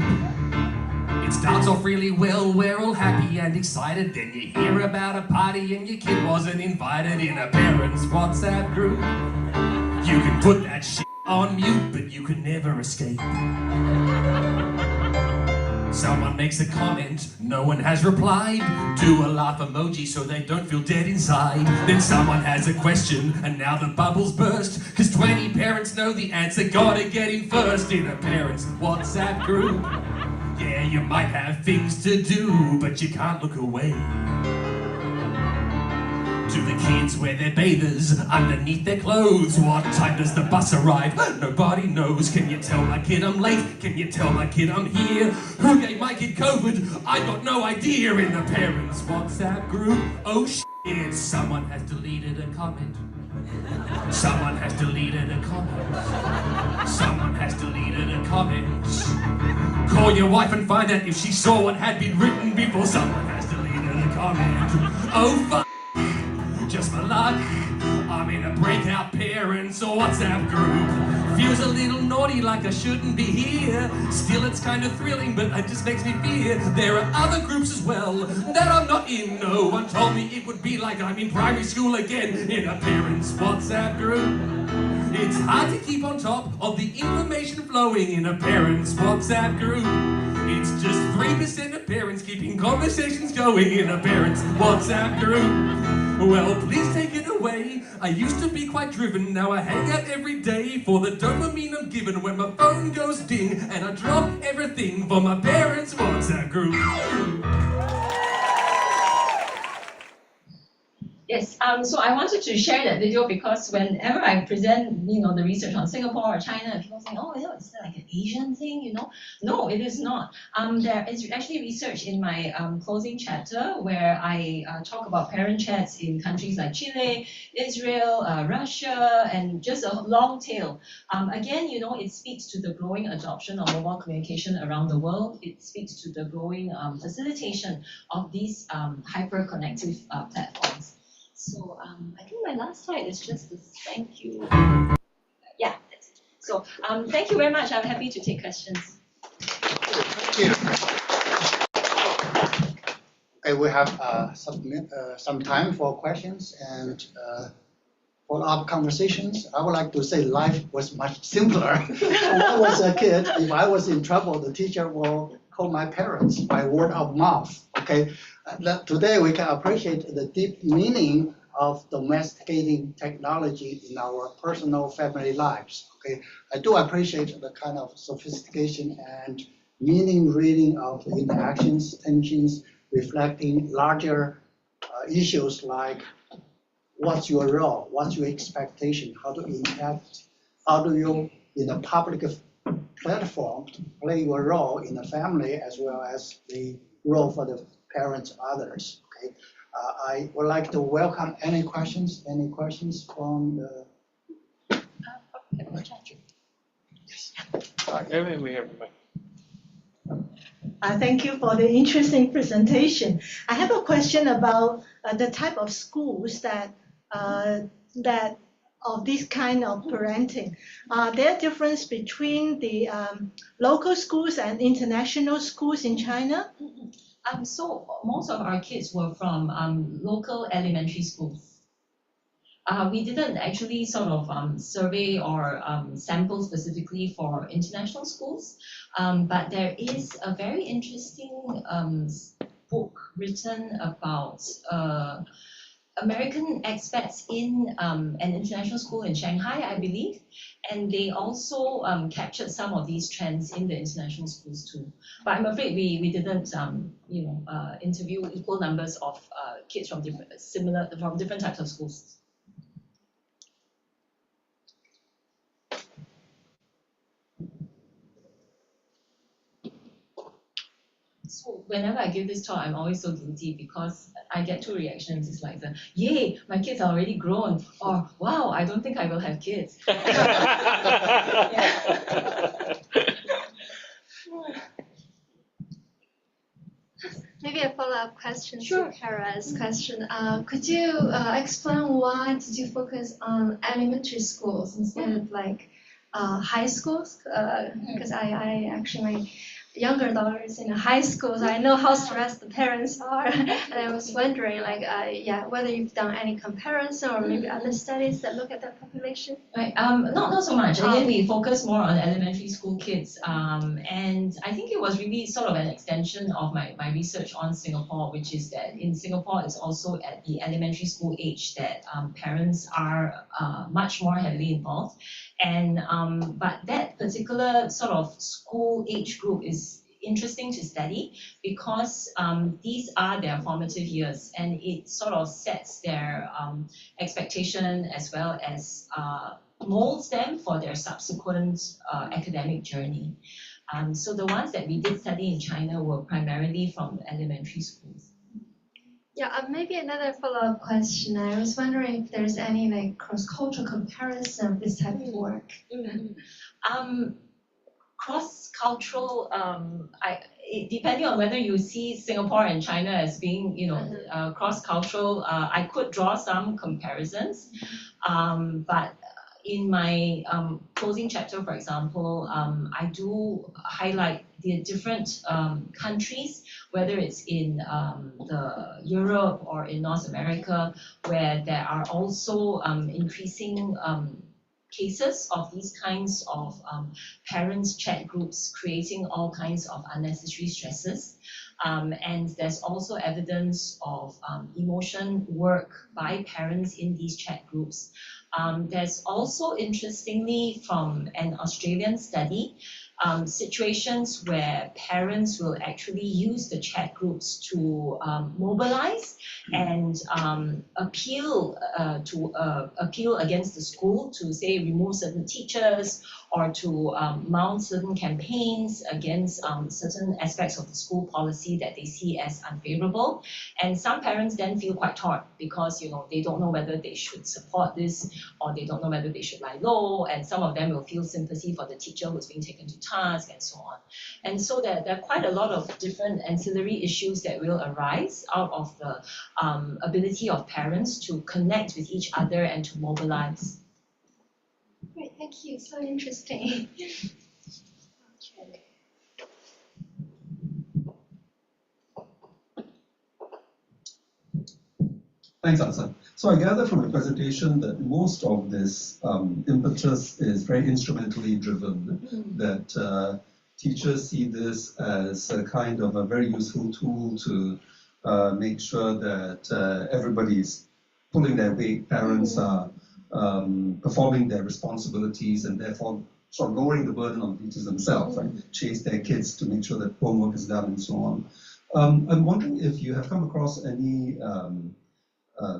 It starts off really well, we're all happy and excited. Then you hear about a party and your kid wasn't invited in a parents' WhatsApp group. You can put that shit on mute, but you can never escape. Someone makes a comment, no one has replied. Do a laugh emoji so they don't feel dead inside. Then someone has a question and now the bubbles burst. Cause 20 parents know the answer, gotta get in first in a parents' WhatsApp group. Yeah, you might have things to do, but you can't look away. Do the kids wear their bathers underneath their clothes? What time does the bus arrive? Nobody knows. Can you tell my kid I'm late? Can you tell my kid I'm here? Who gave my kid COVID? I got no idea in the parents' WhatsApp group. Oh shit, someone has deleted a comment. Someone has deleted a comment. Someone has deleted a comment. Call your wife and find out if she saw what had been written before. Someone has deleted a comment. Oh fuck, just my luck. I'm in a breakout parents or WhatsApp group. Feels a little naughty, like I shouldn't be here. Still it's kind of thrilling, but it just makes me fear. There are other groups as well that I'm not in. No one told me it would be like I'm in primary school again in a parents' WhatsApp group. It's hard to keep on top of the information flowing in a parents' WhatsApp group. It's just 3% of parents keeping conversations going in a parents' WhatsApp group. Well, please take it away. I used to be quite driven, now I hang out every day for the dopamine I'm given when my phone goes ding and I drop everything for my parents' WhatsApp group. Yes, so I wanted to share that video because whenever I present, the research on Singapore or China, people say, oh, is that like an Asian thing, No, it is not. There is actually research in my closing chapter where I talk about parent chats in countries like Chile, Israel, Russia, and just a long tail. Again, it speaks to the growing adoption of mobile communication around the world. It speaks to the growing facilitation of these hyper-connective platforms. So I think my last slide is just a thank you. Yeah, that's it. So thank you very much. I'm happy to take questions. Thank you. Okay, we have some time for questions and follow-up conversations. I would like to say life was much simpler. When I was a kid, if I was in trouble, the teacher will call my parents by word of mouth. Okay, today we can appreciate the deep meaning of domesticating technology in our personal family lives. Okay, I do appreciate the kind of sophistication and meaning reading of the interactions, tensions, reflecting larger issues like what's your role, what's your expectation, how to interact, how do you, in a public platform, play your role in the family as well as the role for the parents, others. Okay, I would like to welcome any questions from the. Yes. We have Thank you for the interesting presentation. I have a question about the type of schools that of this kind of parenting. Are there difference between the local schools and international schools in China? So most of our kids were from local elementary schools. We didn't actually sort of survey or sample specifically for international schools, but there is a very interesting book written about American expats in an international school in Shanghai, I believe, and they also captured some of these trends in the international schools too. But I'm afraid we didn't, interview equal numbers of kids from different types of schools. So whenever I give this talk, I'm always so guilty because I get two reactions. It's like yay, my kids are already grown, or wow, I don't think I will have kids. Maybe a follow-up question Sure. to Kara's question. Could you explain why did you focus on elementary schools instead of like high schools? Because I actually, my younger daughter is in high school, so I know how stressed the parents are. And I was wondering, whether you've done any comparison or maybe other studies that look at that population? Right. Not so much. Again, we focus more on elementary school kids. And I think it was really sort of an extension of my research on Singapore, which is that in Singapore, it's also at the elementary school age that parents are much more heavily involved. And but that particular sort of school age group is interesting to study because these are their formative years, and it sort of sets their expectation as well as molds them for their subsequent academic journey. So the ones that we did study in China were primarily from elementary schools. Yeah, maybe another follow-up question. I was wondering if there's any like cross-cultural comparison of this type of work. Cross-cultural, depending on whether you see Singapore and China as being, cross-cultural, I could draw some comparisons, but in my closing chapter, for example, I do highlight the different countries, whether it's in the Europe or in North America, where there are also increasing cases of these kinds of parents' chat groups creating all kinds of unnecessary stresses. And there's also evidence of emotion work by parents in these chat groups. There's also, interestingly, from an Australian study, situations where parents will actually use the chat groups to mobilize and and appeal against the school to say remove certain teachers or to mount certain campaigns against certain aspects of the school policy that they see as unfavorable. And some parents then feel quite torn because they don't know whether they should support this or they don't know whether they should lie low, and some of them will feel sympathy for the teacher who's being taken to task and so on. And so there are quite a lot of different ancillary issues that will arise out of the ability of parents to connect with each other and to mobilize. Great, thank you. So interesting. Thanks, Ansan. So I gather from the presentation that most of this impetus is very instrumentally driven, that teachers see this as a kind of a very useful tool to make sure that everybody's pulling their weight, parents are performing their responsibilities and therefore sort of lowering the burden on teachers themselves, right? Chase their kids to make sure that homework is done and so on. I'm wondering if you have come across any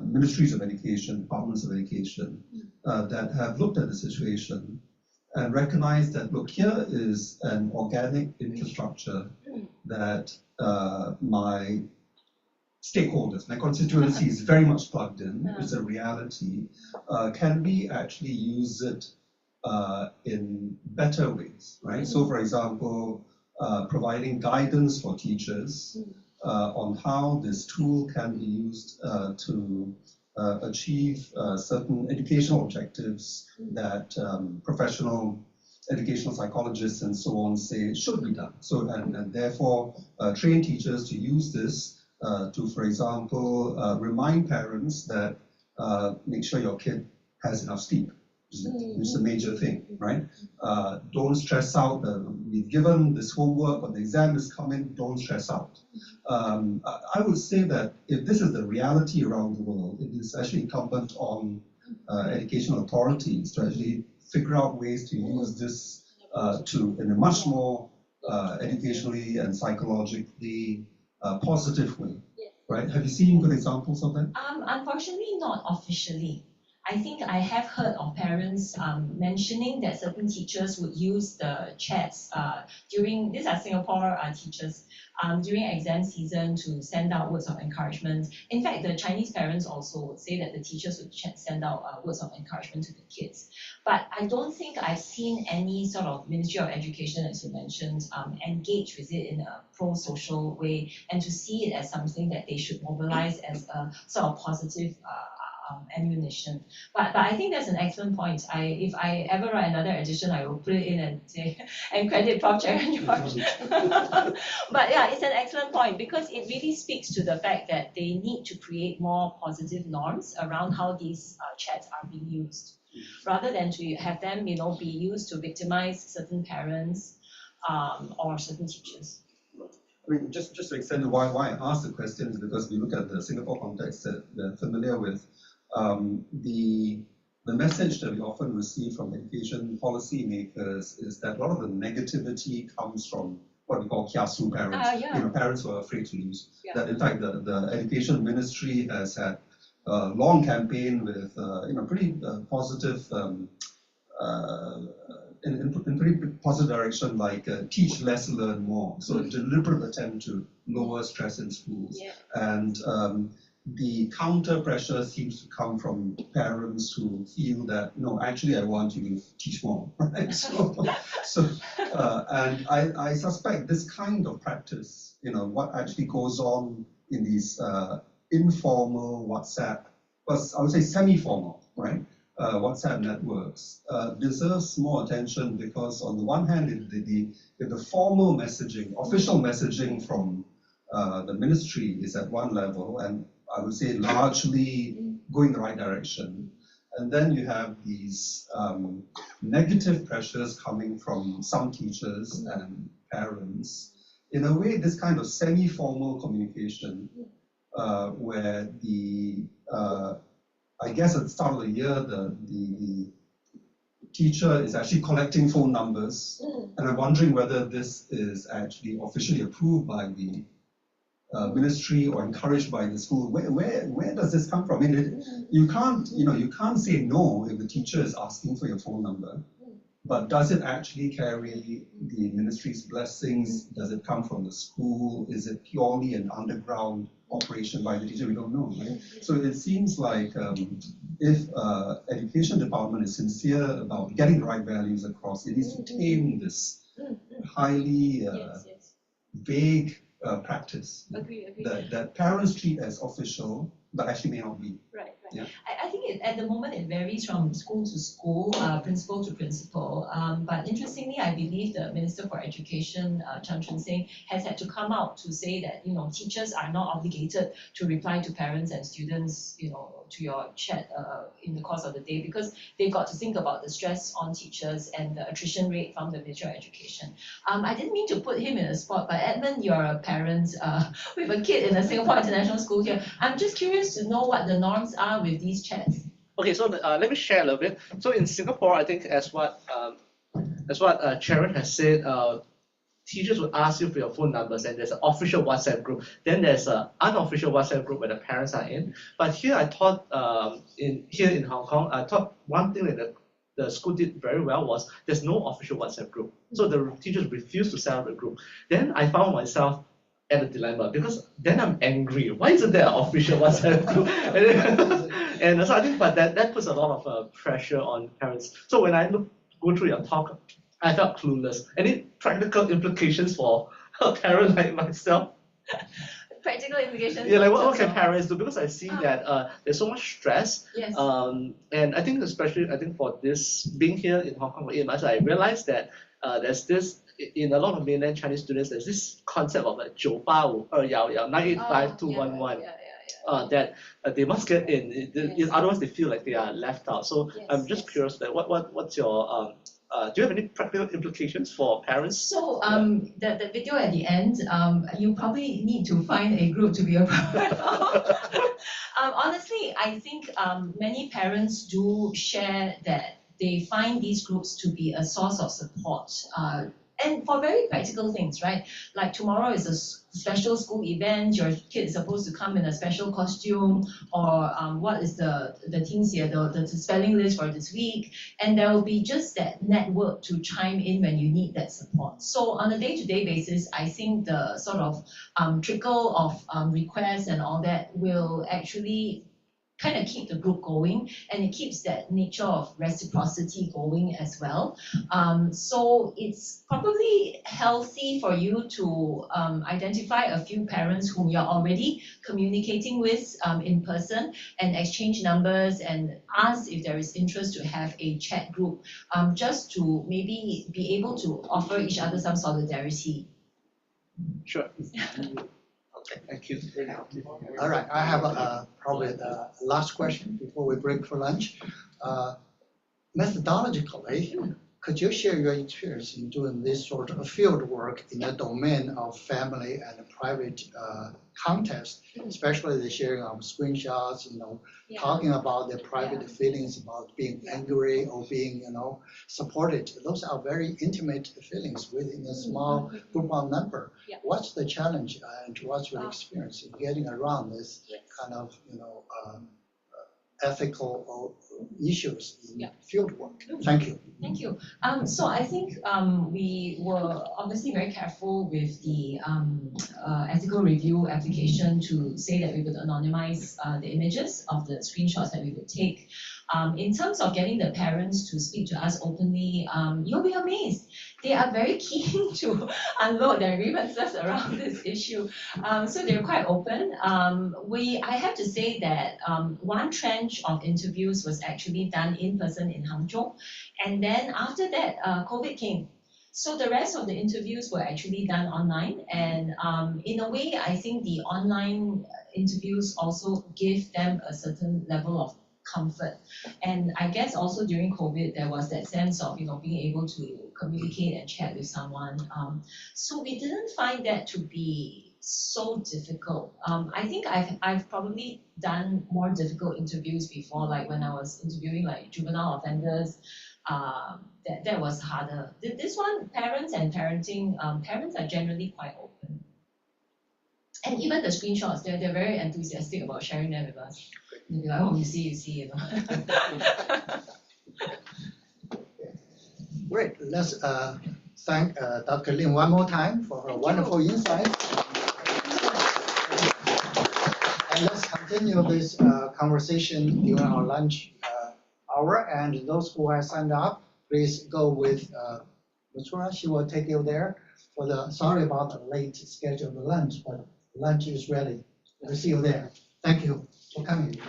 ministries of education, departments of education that have looked at the situation and recognized that, look, here is an organic infrastructure that my stakeholders, my constituency is very much plugged in, it's a reality. Can we actually use it in better ways, right? So, for example, providing guidance for teachers on how this tool can be used to achieve certain educational objectives that professional educational psychologists and so on say should be done. So, and therefore train teachers to use this to, for example, remind parents that make sure your kid has enough sleep, which is a major thing, right? Don't stress out. We've given this homework, but the exam is coming, don't stress out. I would say that if this is the reality around the world, it is actually incumbent on educational authorities to actually figure out ways to use this in a much more educationally and psychologically positive way, right? Have you seen good examples of that? Unfortunately, not officially. I think I have heard of parents mentioning that certain teachers would use the chats during, these are Singapore teachers, during exam season to send out words of encouragement. In fact, the Chinese parents also would say that the teachers would send out words of encouragement to the kids. But I don't think I've seen any sort of Ministry of Education, as you mentioned, engage with it in a pro-social way and to see it as something that they should mobilize as a sort of positive ammunition. But I think that's an excellent point. If I ever write another edition, I will put it in and say and credit Prof Chian George. But yeah, it's an excellent point because it really speaks to the fact that they need to create more positive norms around how these chats are being used, rather than to have them, be used to victimize certain parents or certain teachers. I mean, just to extend to why I asked the question is because we look at the Singapore context that we're familiar with. The message that we often receive from education policy makers is that a lot of the negativity comes from what we call kiasu parents, parents who are afraid to lose. Yeah. That in fact the education ministry has had a long campaign with pretty positive in pretty positive direction, like teach less, learn more. So a deliberate attempt to lower stress in schools. Yeah. And the counter pressure seems to come from parents who feel that, no, actually I want you to teach more, right? And I suspect this kind of practice, what actually goes on in these informal WhatsApp, but I would say semi-formal, right? WhatsApp networks deserves more attention because on the one hand, if the formal messaging, official messaging from the ministry is at one level, and I would say largely going the right direction. And then you have these negative pressures coming from some teachers and parents. In a way, this kind of semi-formal communication where I guess at the start of the year, the teacher is actually collecting phone numbers, and I'm wondering whether this is actually officially approved by the ministry or encouraged by the school. Where does this come from? I mean, you can't say no if the teacher is asking for your phone number. But does it actually carry the ministry's blessings? Does it come from the school? Is it purely an underground operation by the teacher? We don't know, right? So it seems like if education department is sincere about getting the right values across, it needs to tame this highly vague practice Agree. that parents treat as official, but actually may not be. Right. Yeah. I think at the moment it varies from school to school, principal to principal. But interestingly, I believe the Minister for Education, Chan Chun-sing, has had to come out to say that teachers are not obligated to reply to parents and students, to your chat in the course of the day, because they've got to think about the stress on teachers and the attrition rate from the Ministry of Education. I didn't mean to put him in a spot, but Edmund, you're a parent with a kid in a Singapore International School here. I'm just curious to know what the norms are with these chats. Okay, so let me share a little bit. So in Singapore, I think as what Sharon has said, teachers would ask you for your phone numbers, and there's an official WhatsApp group. Then there's an unofficial WhatsApp group where the parents are in. But here I thought, here in Hong Kong, I thought one thing that the school did very well was there's no official WhatsApp group. So the teachers refused to set up a group. Then I found myself at a dilemma, because then I'm angry. Why isn't there an official WhatsApp group? And so I think, but that puts a lot of pressure on parents. So when I go through your talk, I felt clueless. Any practical implications for a parent like myself? Practical implications? Yeah, like what can parents do? Because I see that there's so much stress. Yes. And I think especially, for this, being here in Hong Kong for 8 months, I realized that there's this, in a lot of mainland Chinese students, there's this concept of 985-211, 985-211. That they must get in. Otherwise, they feel like they are left out. So I'm just curious that what's your do you have any practical implications for parents? So the video at the end, you probably need to find a group to be a part of. Honestly, I think many parents do share that they find these groups to be a source of support. And for very practical things, right? Like tomorrow is a special school event, your kid is supposed to come in a special costume, or what is the things here, the spelling list for this week, and there will be just that network to chime in when you need that support. So on a day-to-day basis, I think the sort of trickle of requests and all that will actually kind of keep the group going, and it keeps that nature of reciprocity going as well. So it's probably healthy for you to identify a few parents whom you're already communicating with in person, and exchange numbers and ask if there is interest to have a chat group, just to maybe be able to offer each other some solidarity. Sure. Okay, thank you. All right, I have probably the last question before we break for lunch. Methodologically, could you share your experience in doing this sort of field work in the domain of family and private context, especially the sharing of screenshots, talking about their private feelings about being angry or being, supported. Those are very intimate feelings within a small group of number. What's the challenge and what's your experience in getting around this kind of, ethical issues in field work? Thank you. Thank you. So I think we were obviously very careful with the ethical review application to say that we would anonymize the images of the screenshots that we would take. In terms of getting the parents to speak to us openly, you'll be amazed. They are very keen to unload their grievances around this issue. So they're quite open. I have to say that one tranche of interviews was actually done in person in Hangzhou. And then after that, COVID came. So the rest of the interviews were actually done online. And in a way, I think the online interviews also give them a certain level of comfort. And I guess also during COVID, there was that sense of, being able to communicate and chat with someone. So we didn't find that to be so difficult. I think I've probably done more difficult interviews before, like when I was interviewing like juvenile offenders. That was harder. This one, parents and parenting, parents are generally quite open. And even the screenshots, they're very enthusiastic about sharing them with us. They'll be like, oh, you see, you know. Great. Let's thank Dr. Lim one more time for her wonderful insight. And let's continue this conversation during our lunch hour. And those who have signed up, please go with Matura. She will take you there. Sorry about the late scheduled lunch, but lunch is ready. We'll see you there. Thank you for coming.